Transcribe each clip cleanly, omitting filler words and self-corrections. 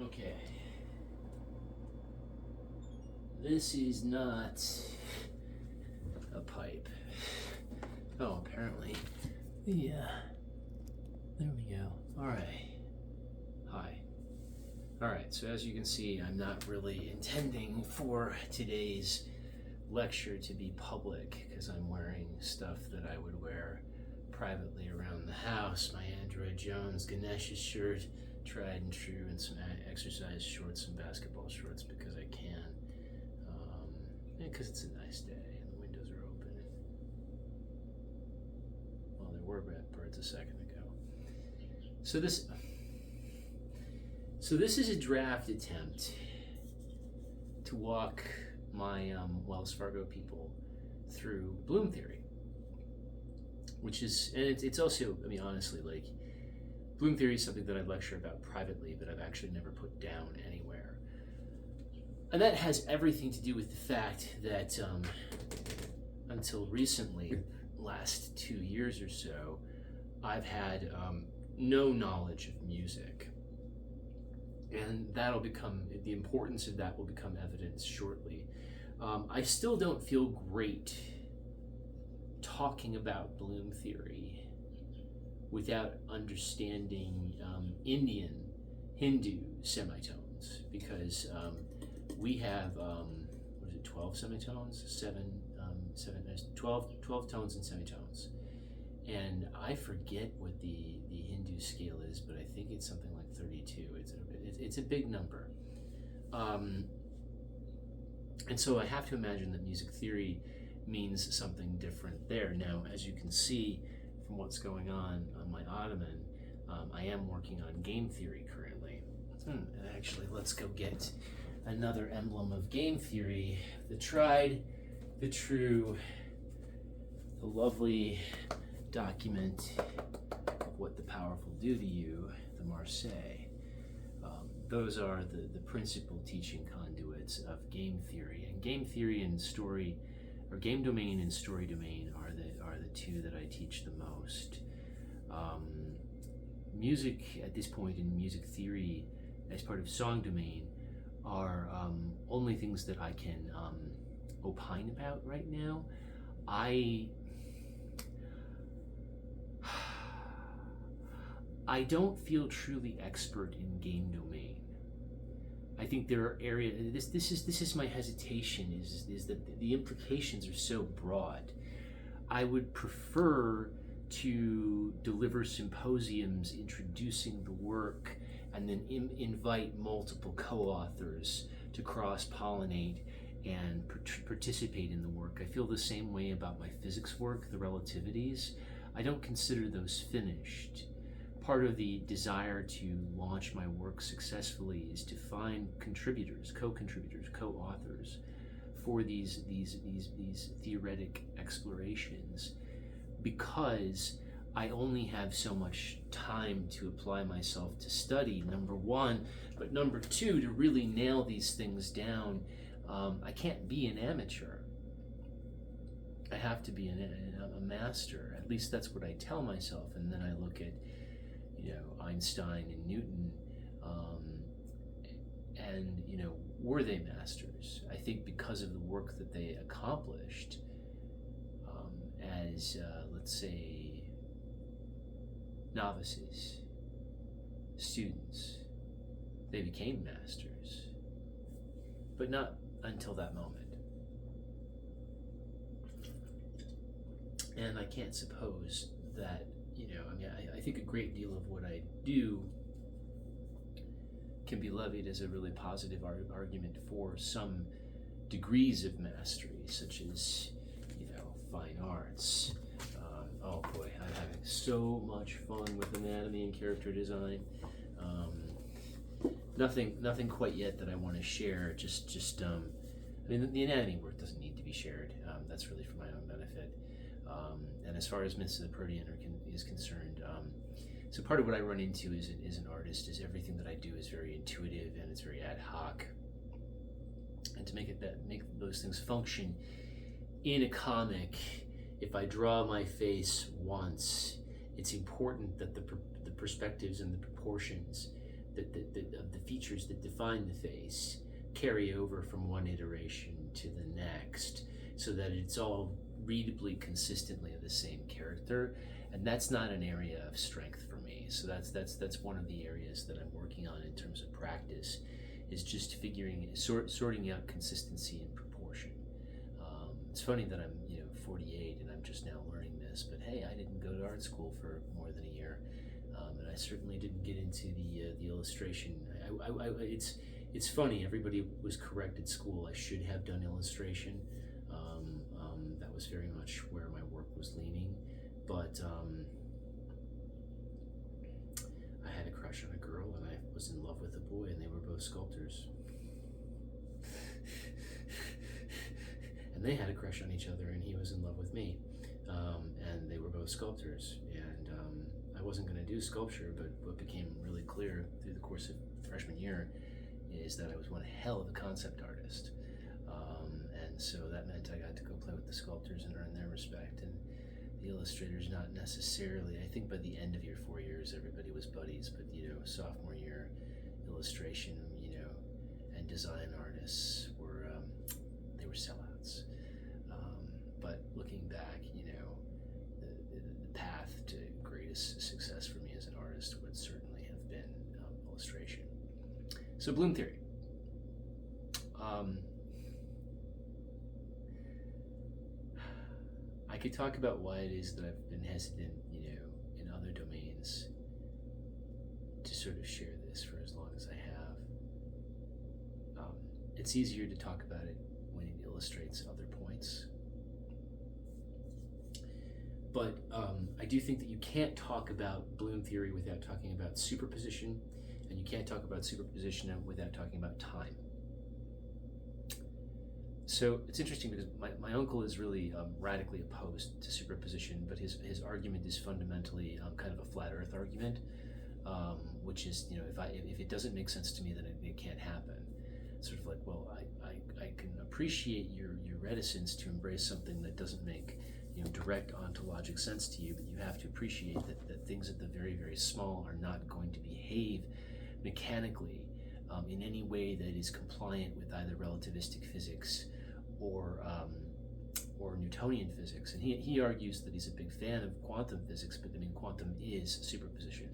Okay. This is not a pipe. Oh, apparently. Yeah. There we go. Alright. Hi. Alright, so as you can see, I'm not really intending for today's lecture to be public because I'm wearing stuff that I would wear privately around the house. My Android Jones Ganesh's shirt, tried and true, and some exercise shorts and basketball shorts because I can. Because it's a nice day and the windows are open. Well, there were birds a second ago. So this is a draft attempt to walk my Wells Fargo people through Bloom theory, which is, and it's also, I mean, honestly, like, Bloom theory is something that I lecture about privately, but I've actually never put down anywhere. And that has everything to do with the fact that until recently, last 2 years or so, I've had no knowledge of music. And that'll become, the importance of that will become evident shortly. I still don't feel great talking about Bloom theory without understanding Indian, Hindu semitones, because we have, 12 semitones? 12 tones and semitones. And I forget what the Hindu scale is, but I think it's something like 32. It's a big number. And so I have to imagine that music theory means something different there. Now, as you can see from what's going on my ottoman, I am working on game theory currently. And actually, let's go get another emblem of game theory, the tried, the true, the lovely document of what the powerful do to you, the Marseille. Those are the principal teaching conduits of game theory. And game theory and story, or game domain and story domain, are the two that I teach the most. Music at this point in music theory, as part of song domain, are only things that I can opine about right now. I don't feel truly expert in game domain. I think there are areas. This is my hesitation. Is that the implications are so broad. I would prefer to deliver symposiums introducing the work, and then invite multiple co-authors to cross-pollinate and participate in the work. I feel the same way about my physics work, the relativities. I don't consider those finished. Part of the desire to launch my work successfully is to find contributors, co-contributors, co-authors for these theoretic explorations, because I only have so much time to apply myself to study, number one, but number two, to really nail these things down. I can't be an amateur. I have to be a master. At least that's what I tell myself. And then I look at, Einstein and Newton, and were they masters? I think because of the work that they accomplished as, let's say, novices, students, they became masters, but not until that moment. And I can't suppose that, I think a great deal of what I do can be levied as a really positive argument for some degrees of mastery, such as, fine arts. Oh boy, I'm having so much fun with anatomy and character design. Nothing quite yet that I want to share. The anatomy work doesn't need to be shared. That's really for my own benefit. And as far as myths of the Protean is concerned, so part of what I run into as an artist is everything that I do is very intuitive and it's very ad hoc. And to make those things function in a comic, if I draw my face once, it's important that the perspectives and the proportions of the features that define the face carry over from one iteration to the next, so that it's all readably consistently the same character. And that's not an area of strength for me. So that's one of the areas that I'm working on in terms of practice, is just sorting out consistency and proportion. It's funny that I'm 48 and I'm just now learning this, but hey, I didn't go to art school for more than a year, and I certainly didn't get into the illustration. It's funny. Everybody was correct at school. I should have done illustration. That was very much where my work was leaning, but I had a crush on a girl, and I was in love with a boy, and they were both sculptors. And they had a crush on each other, and he was in love with me, and they were both sculptors. And I wasn't going to do sculpture, but what became really clear through the course of freshman year is that I was one hell of a concept artist. And so that meant I got to go play with the sculptors and earn their respect. And the illustrators, not necessarily. I think by the end of your 4 years, everybody was buddies, but sophomore year, illustration, and design artists were they were sellouts. But looking back, the path to greatest success for me as an artist would certainly have been illustration. So Bloom theory. I could talk about why it is that I've been hesitant, in other domains to sort of share this for as long as I have. It's easier to talk about it when it illustrates other points. But I do think that you can't talk about Bloom theory without talking about superposition, and you can't talk about superposition without talking about time. So it's interesting because my uncle is really radically opposed to superposition, but his argument is fundamentally kind of a flat earth argument, which is, if it doesn't make sense to me, then it can't happen. It's sort of like, well, I can appreciate your reticence to embrace something that doesn't make direct ontologic sense to you, but you have to appreciate that things at the very, very small are not going to behave mechanically in any way that is compliant with either relativistic physics or Newtonian physics. And he argues that he's a big fan of quantum physics, but quantum is superposition.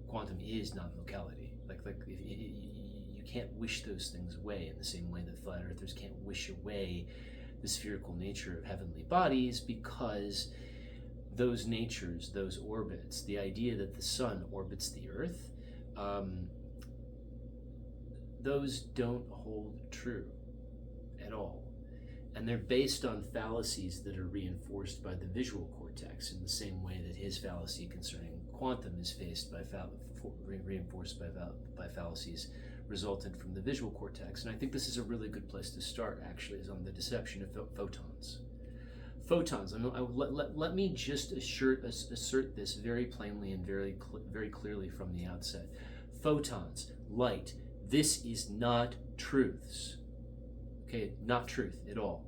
Quantum is non-locality. Like you can't wish those things away in the same way that flat earthers can't wish away the spherical nature of heavenly bodies, because those natures, those orbits, the idea that the sun orbits the earth, those don't hold true at all. And they're based on fallacies that are reinforced by the visual cortex, in the same way that his fallacy concerning quantum is reinforced by fallacies resultant from the visual cortex. And I think this is a really good place to start, actually, is on the deception of photons. Photons. Let me just assert this very plainly and very clearly from the outset. Photons, light. This is not truths. Okay, not truth at all.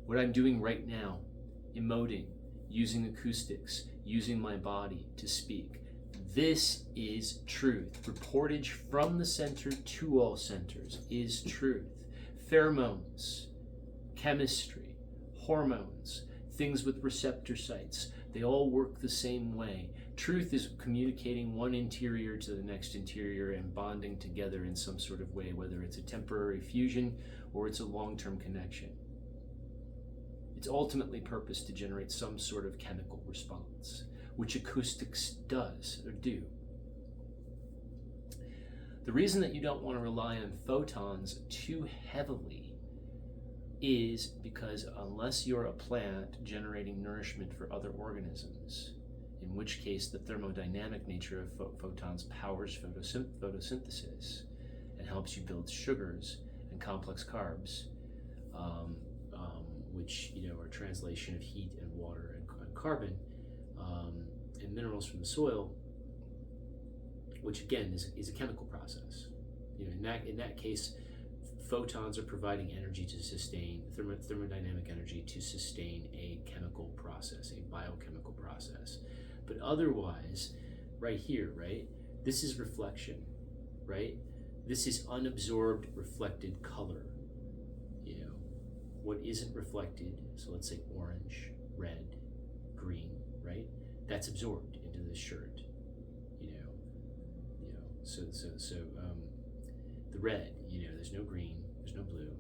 What I'm doing right now, emoting, using acoustics, using my body to speak, this is truth. Reportage from the center to all centers is truth. Pheromones, chemistry, hormones, things with receptor sites, they all work the same way. Truth is communicating one interior to the next interior and bonding together in some sort of way, whether it's a temporary fusion or it's a long-term connection. It's ultimately purposed to generate some sort of chemical response, which acoustics does or do. The reason that you don't want to rely on photons too heavily is because unless you're a plant generating nourishment for other organisms, in which case the thermodynamic nature of photons powers photosynthesis and helps you build sugars and complex carbs, which are a translation of heat and water and carbon and minerals from the soil, which again is a chemical process. In that case, photons are providing energy to sustain thermodynamic energy to sustain a chemical process, a biochemical process. But otherwise, right here, right, this is reflection. right? This is unabsorbed reflected color. What isn't reflected, so let's say orange, red, green, right? That's absorbed into this shirt. So the red, there's no green, there's no blue,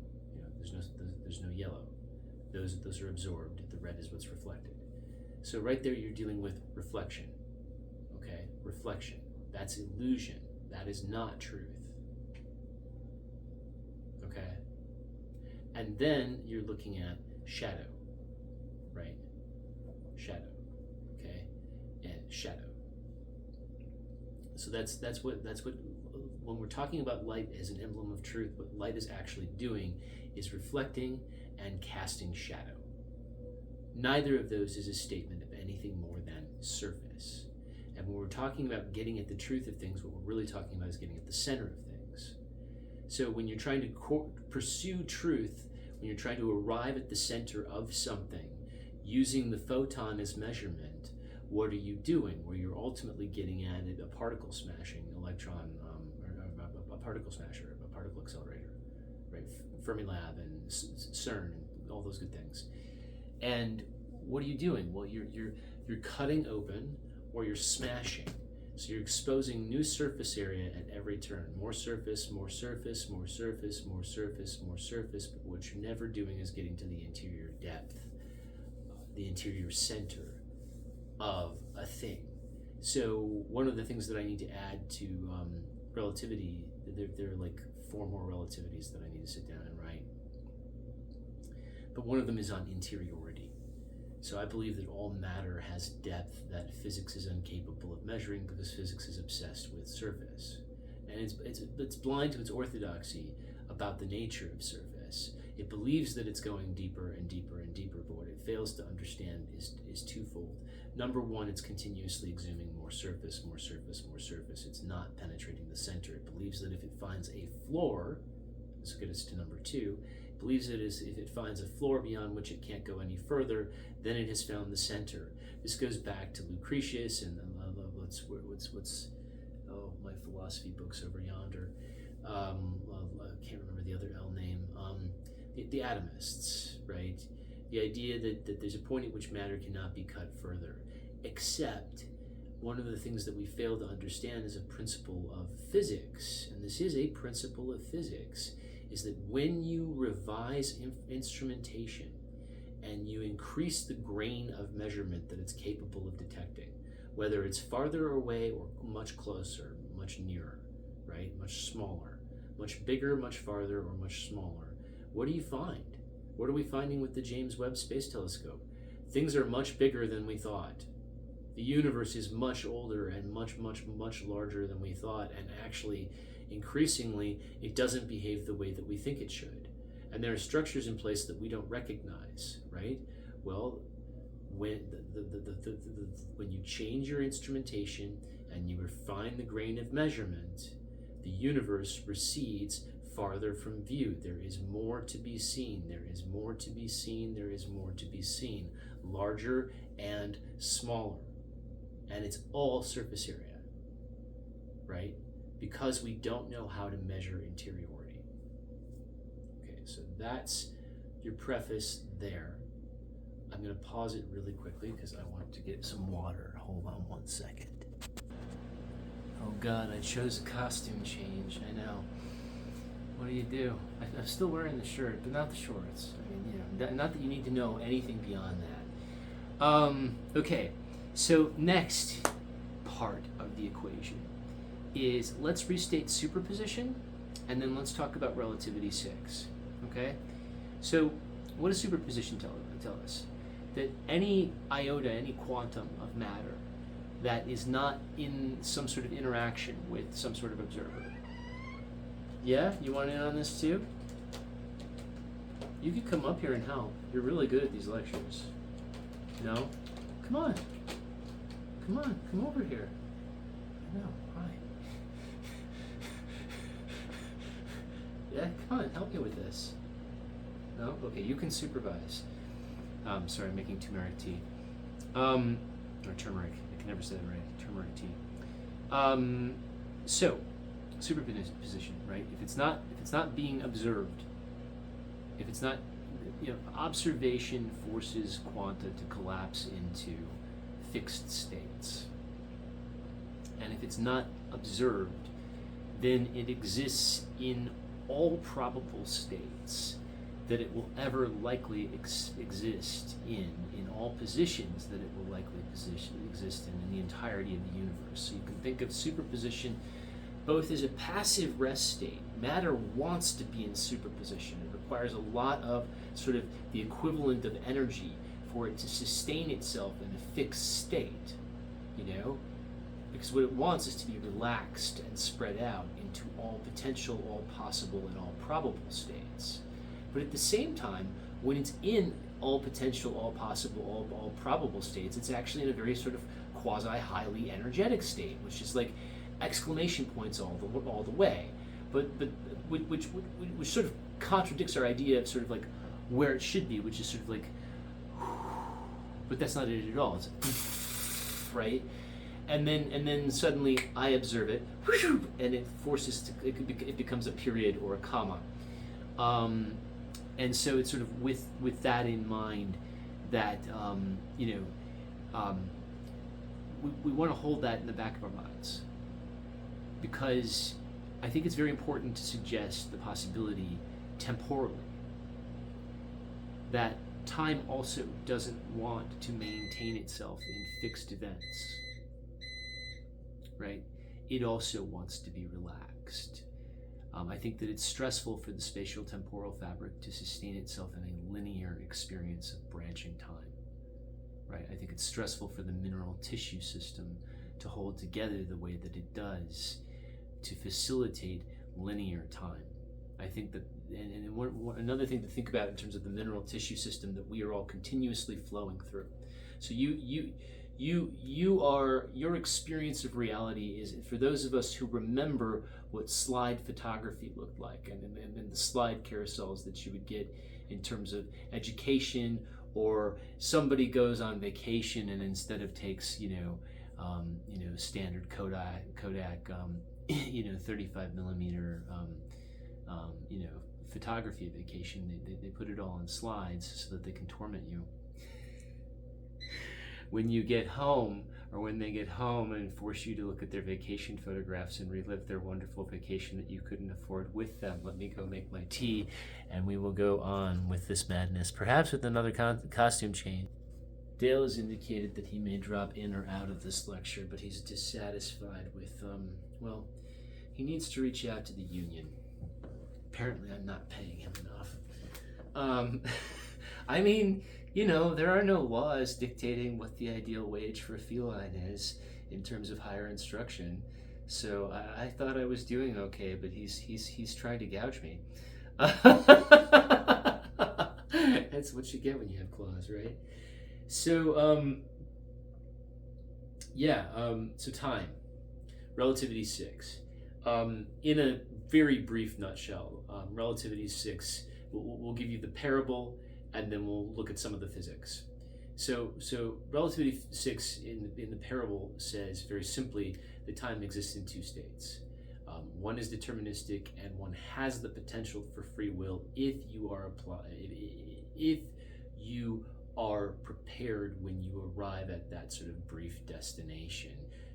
there's no yellow. Those are absorbed. The red is what's reflected. So right there, you're dealing with reflection. Okay, reflection. That's illusion. That is not truth. Okay. And then you're looking at shadow, right? Shadow, okay, and shadow. So that's what when we're talking about light as an emblem of truth, what light is actually doing is reflecting and casting shadow. Neither of those is a statement of anything more than surface. And when we're talking about getting at the truth of things, what we're really talking about is getting at the center of things. So when you're trying to pursue truth, when you're trying to arrive at the center of something, using the photon as measurement, what are you doing? Where you're ultimately getting at a particle smashing electron, or a particle smasher, a particle accelerator, right? Fermilab and CERN and all those good things. And what are you doing? Well, you're cutting open, or you're smashing. So you're exposing new surface area at every turn. More surface, more surface, more surface, more surface, more surface. But what you're never doing is getting to the interior depth, the interior center of a thing. So one of the things that I need to add to relativity, there are like 4 more relativities that I need to sit down and write. But one of them is on interiority. So I believe that all matter has depth that physics is incapable of measuring, because physics is obsessed with surface. And it's blind to its orthodoxy about the nature of surface. It believes that it's going deeper and deeper and deeper, but what it fails to understand is twofold. Number one, it's continuously exhuming more surface, more surface, more surface. It's not penetrating the center. It believes that if it finds a floor, let's get us to number 2, believes it is if it finds a floor beyond which it can't go any further, then it has found the center. This goes back to Lucretius and what's my philosophy books over yonder. I can't remember the other L name. The atomists, right? The idea that there's a point at which matter cannot be cut further, except one of the things that we fail to understand as a principle of physics, and this is a principle of physics, is that when you revise instrumentation and you increase the grain of measurement that it's capable of detecting, whether it's farther away or much closer, much nearer, right? Much smaller, much bigger, much farther, or much smaller, what do you find? What are we finding with the James Webb Space Telescope? Things are much bigger than we thought. The universe is much older and much, much, much larger than we thought, and actually, increasingly, it doesn't behave the way that we think it should. And there are structures in place that we don't recognize, right? Well, when when you change your instrumentation and you refine the grain of measurement, the universe recedes farther from view. There is more to be seen. There is more to be seen. There is more to be seen. Larger and smaller. And it's all surface area, right? Because we don't know how to measure interiority. Okay, so that's your preface there. I'm going to pause it really quickly because I want to get some water. Hold on 1 second. Oh God, I chose a costume change. I know. What do you do? I'm still wearing the shirt, but not the shorts. I mean, not that you need to know anything beyond that. Okay, so next part of the equation is let's restate superposition, and then let's talk about relativity 6. Okay? So what does superposition tell us? That any iota, any quantum of matter that is not in some sort of interaction with some sort of observer. Yeah? You want in on this too? You could come up here and help. You're really good at these lectures. No? Come on. Come on. Come over here. I know. Hi. Yeah? Come on. Help me with this. No? Okay. You can supervise. Sorry, I'm making turmeric tea. Or turmeric. I can never say that right. Turmeric tea. So, superposition, right? If it's not being observed, if it's not, observation forces quanta to collapse into fixed states. And if it's not observed, then it exists in all probable states that it will ever likely exist in all positions that it will likely exist in the entirety of the universe. So you can think of superposition both as a passive rest state. Matter wants to be in superposition. It requires a lot of sort of the equivalent of energy for it to sustain itself in a fixed state, because what it wants is to be relaxed and spread out into all potential, all possible, and all probable states. But at the same time, when it's in all potential, all possible, all probable states, it's actually in a very sort of quasi-highly energetic state, which is like exclamation points all the way. But which sort of contradicts our idea of sort of like where it should be, which is sort of like, but that's not it at all. It's right. And then suddenly I observe it, and it it becomes a period or a comma. And so it's sort of with that in mind that we want to hold that in the back of our minds, because I think it's very important to suggest the possibility temporally that time also doesn't want to maintain itself in fixed events, right? It also wants to be relaxed. I think that it's stressful for the spatial temporal fabric to sustain itself in a linear experience of branching time, right? I think it's stressful for the mineral tissue system to hold together the way that it does to facilitate linear time. I think that, and another thing to think about in terms of the mineral tissue system that we are all continuously flowing through. So your experience of reality is, for those of us who remember what slide photography looked like, and the slide carousels that you would get in terms of education, or somebody goes on vacation and instead of takes standard Kodak 35 millimeter photography vacation, they put it all on slides so that they can torment you when you get home, or when they get home and force you to look at their vacation photographs and relive their wonderful vacation that you couldn't afford with them. Let me go make my tea, and we will go on with this madness, perhaps with another costume change. Dale has indicated that he may drop in or out of this lecture, but he's dissatisfied with, he needs to reach out to the union. Apparently I'm not paying him enough. There are no laws dictating what the ideal wage for a feline is in terms of higher instruction. So I thought I was doing okay, but he's trying to gouge me. That's what you get when you have claws, right? So so time, relativity 6. In a very brief nutshell, relativity 6, we'll give you the parable, and then we'll look at some of the physics. So relativity 6 in the parable says very simply that time exists in two states. One is deterministic, and one has the potential for free will if you are prepared when you arrive at that sort of brief destination.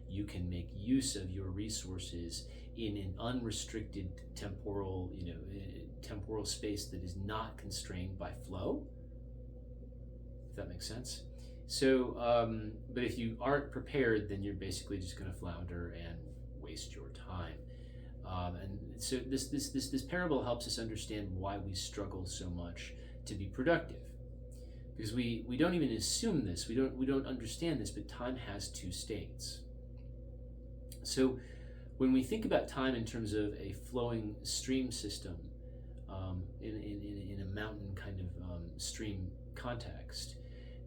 You can make use of your resources in an unrestricted temporal space that is not constrained by flow, if that makes sense. So, but if you aren't prepared, then you're basically just going to flounder and waste your time. And so this parable helps us understand why we struggle so much to be productive, because we don't even assume this, we don't understand this, but time has two states. So when we think about time in terms of a flowing stream system, in a mountain kind of stream context,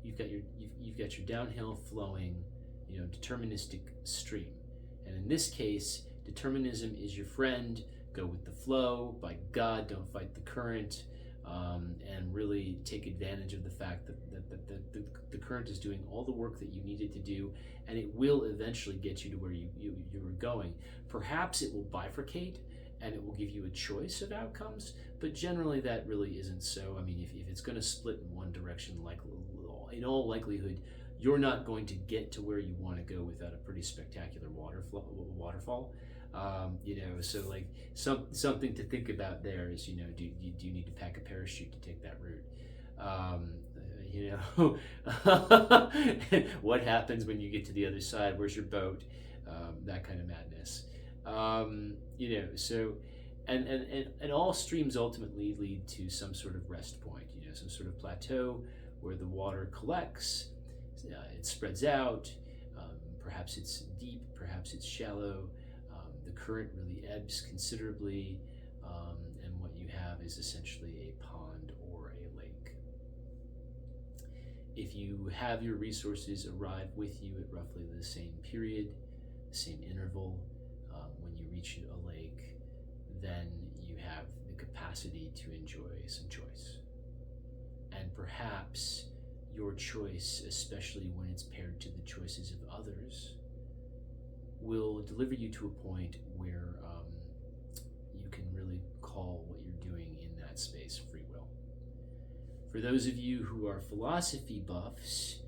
you've got your downhill flowing, deterministic stream, and in this case, determinism is your friend. Go with the flow. By God, don't fight the current. and really take advantage of the fact that the current is doing all the work that you need it to do, and it will eventually get you to where you were going. Perhaps it will bifurcate and it will give you a choice of outcomes, but generally that really isn't so. I mean, if it's going to split in one direction, like in all likelihood, you're not going to get to where you want to go without a pretty spectacular waterfall. So like something to think about there is, do you need to pack a parachute to take that route? What happens when you get to the other side? Where's your boat? That kind of madness. So, and all streams ultimately lead to some sort of rest point, some sort of plateau where the water collects, it spreads out, perhaps it's deep, perhaps it's shallow, the current really ebbs considerably, and what you have is essentially a pond or a lake. If you have your resources arrive with you at roughly the same period, the same interval, when you reach a lake, then you have the capacity to enjoy some choice. And perhaps your choice, especially when it's paired to the choices of others, will deliver you to a point where you can really call what you're doing in that space free will. For those of you who are philosophy buffs,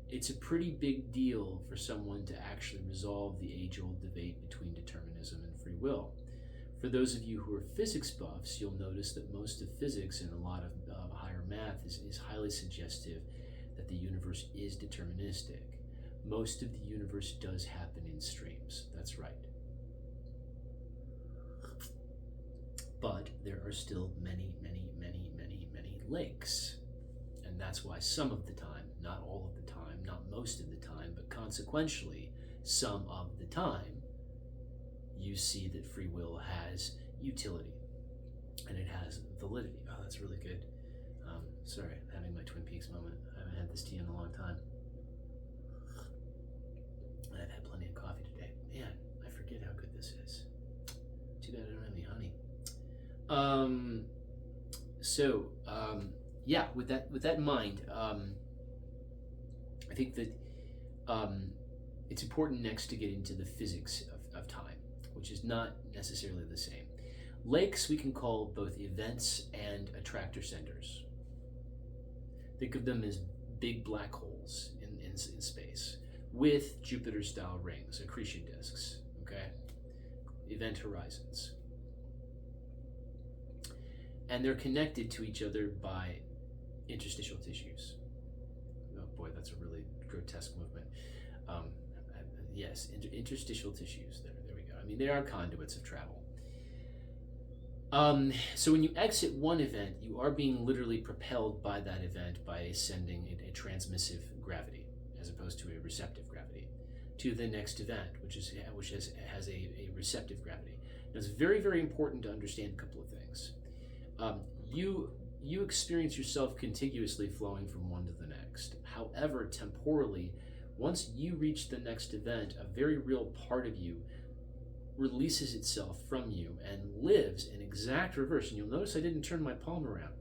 it's a pretty big deal for someone to actually resolve the age-old debate between determinism and free will. For those of you who are physics buffs, you'll notice that most of physics and a lot of higher math is highly suggestive that the universe is deterministic. Most of the universe does happen in streams. That's right. But there are still many, many, many, many, many lakes. And that's why some of the time, not all of the time, not most of the time, but consequentially, some of the time, you see that free will has utility and it has validity. Oh, that's really good. Sorry, I'm having my Twin Peaks moment. I haven't had this tea in a long time. And I've had plenty of coffee today. Man, I forget how good this is. Too bad I don't have any honey. With that in mind, I think that it's important next to get into the physics of time, which is not necessarily the same. Lakes we can call both events and attractor centers. Think of them as big black holes in space with Jupiter-style rings, accretion disks, okay? Event horizons. And they're connected to each other by interstitial tissues. Oh boy, that's a really grotesque movement. Yes, interstitial tissues. There we go. I mean, they are conduits of travel. So when you exit one event, you are being literally propelled by that event by sending a transmissive gravity, as opposed to a receptive gravity, to the next event, which has a receptive gravity. Now, it's very, very important to understand a couple of things. You experience yourself contiguously flowing from one to the next. However, temporally, once you reach the next event, a very real part of you releases itself from you and lives in exact reverse. And you'll notice I didn't turn my palm around.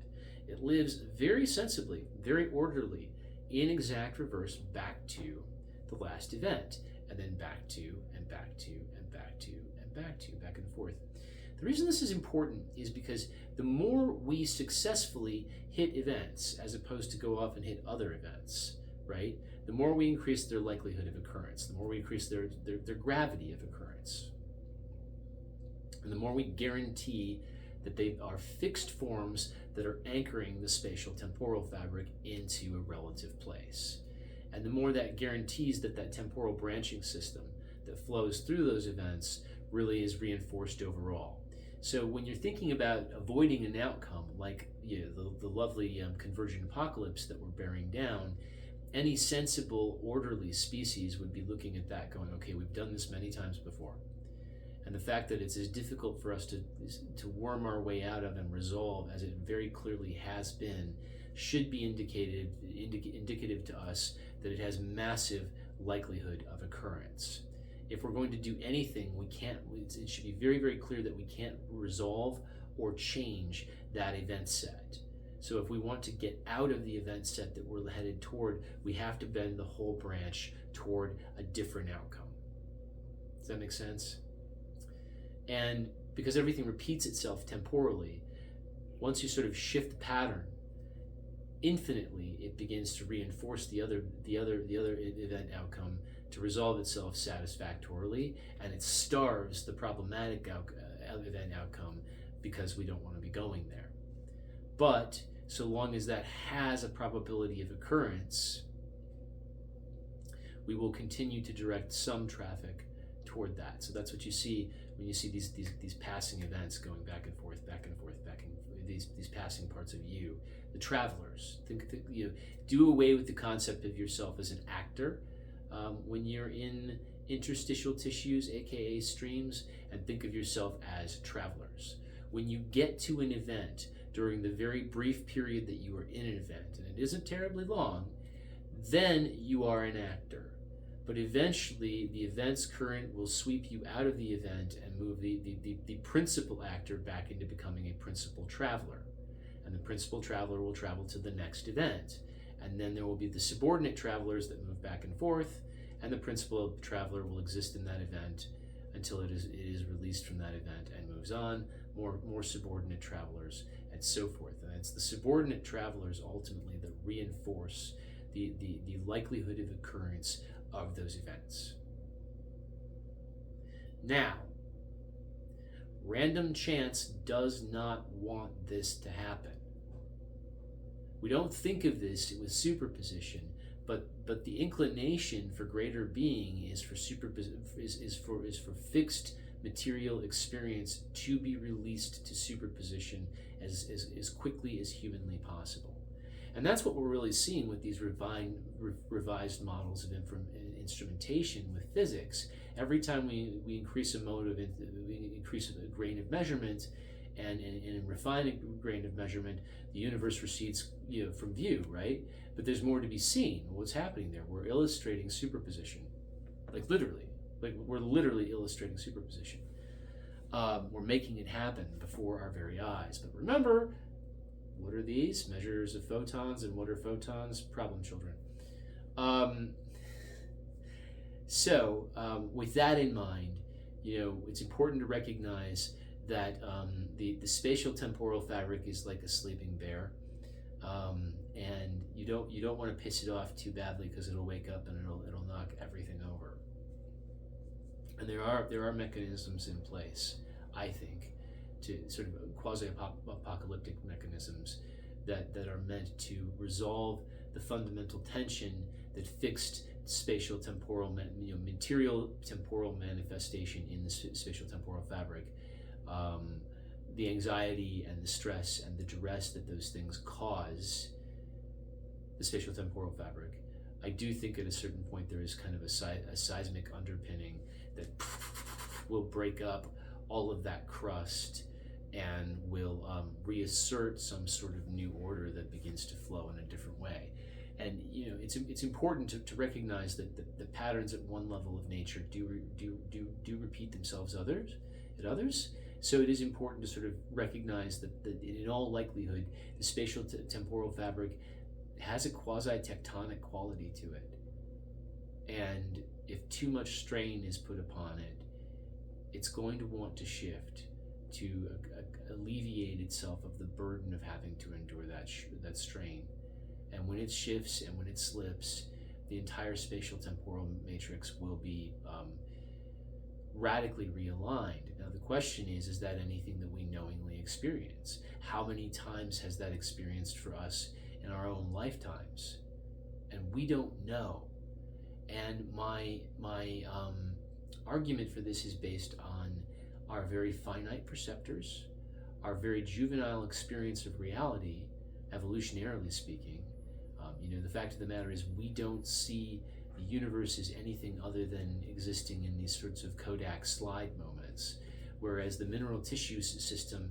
It lives very sensibly, very orderly, in exact reverse back to the last event, and then back to, and back to, and back to, and back to, back and forth. The reason this is important is because the more we successfully hit events, as opposed to go off and hit other events, right? The more we increase their likelihood of occurrence, the more we increase their gravity of occurrence. And the more we guarantee that they are fixed forms that are anchoring the spatial temporal fabric into a relative place. And the more that guarantees that that temporal branching system that flows through those events really is reinforced overall. So when you're thinking about avoiding an outcome like the lovely convergent apocalypse that we're bearing down, any sensible, orderly species would be looking at that going, okay, we've done this many times before. And the fact that it's as difficult for us to worm our way out of and resolve as it very clearly has been should be indicative to us that it has massive likelihood of occurrence. If we're going to do anything, it should be very, very clear that we can't resolve or change that event set. So if we want to get out of the event set that we're headed toward, we have to bend the whole branch toward a different outcome. Does that make sense? And because everything repeats itself temporally, once you sort of shift the pattern infinitely, it begins to reinforce the other event outcome to resolve itself satisfactorily, and it starves the problematic event outcome because we don't want to be going there. But so long as that has a probability of occurrence, we will continue to direct some traffic toward that. So that's what you see when you see these passing events going back and forth, these passing parts of you. The travelers. Do away with the concept of yourself as an actor when you're in interstitial tissues, aka streams, and think of yourself as travelers. When you get to an event during the very brief period that you are in an event, and it isn't terribly long, then you are an actor. But eventually, the event's current will sweep you out of the event and move the principal actor back into becoming a principal traveler. And the principal traveler will travel to the next event. And then there will be the subordinate travelers that move back and forth, and the principal traveler will exist in that event until it is released from that event and moves on, more subordinate travelers, and so forth. And it's the subordinate travelers ultimately that reinforce the likelihood of occurrence of those events. Now, random chance does not want this to happen. We don't think of this with superposition, but the inclination for greater being is for fixed material experience to be released to superposition as quickly as humanly possible. And that's what we're really seeing with these revised models of instrumentation with physics. Every time we increase a we increase a grain of measurement and refine a grain of measurement, the universe recedes from view, right? But there's more to be seen. What's happening there? We're illustrating superposition, we're literally illustrating superposition. We're making it happen before our very eyes. But remember, what are these? Measures of photons. And what are photons? Problem children. With that in mind, it's important to recognize that the spatial temporal fabric is like a sleeping bear, and you don't want to piss it off too badly because it'll wake up and it'll knock everything over. And there are mechanisms in place, I think, to sort of quasi-apocalyptic mechanisms that are meant to resolve the fundamental tension that fixed spatial temporal material temporal manifestation in the spatial temporal fabric, the anxiety and the stress and the duress that those things cause the spatial temporal fabric. I do think at a certain point there is kind of a seismic underpinning that will break up all of that crust and will reassert some sort of new order that begins to flow in a different way. And it's important to recognize that the patterns at one level of nature do repeat themselves at others. So it is important to sort of recognize that in all likelihood, the spatial temporal fabric has a quasi-tectonic quality to it. And if too much strain is put upon it, it's going to want to shift to alleviate itself of the burden of having to endure that strain. And when it shifts and when it slips, the entire spatial temporal matrix will be radically realigned. Now the question is that anything that we knowingly experience? How many times has that experienced for us in our own lifetimes? And we don't know. And my argument for this is based on our very finite perceptors, our very juvenile experience of reality, evolutionarily speaking. The fact of the matter is we don't see the universe as anything other than existing in these sorts of Kodak slide moments, whereas the mineral tissue system,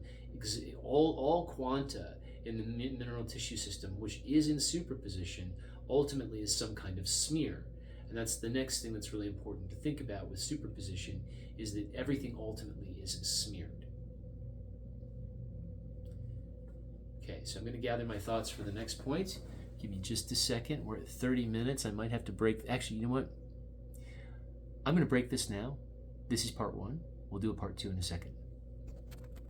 all quanta in the mineral tissue system, which is in superposition, ultimately is some kind of smear. And that's the next thing that's really important to think about with superposition, is that everything ultimately is smeared. Okay. Okay, so I'm going to gather my thoughts for the next point. Give me just a second. We're at 30 minutes. I might have to break. Actually, you know what? I'm going to break this now. This is part one. We'll do a part two in a second.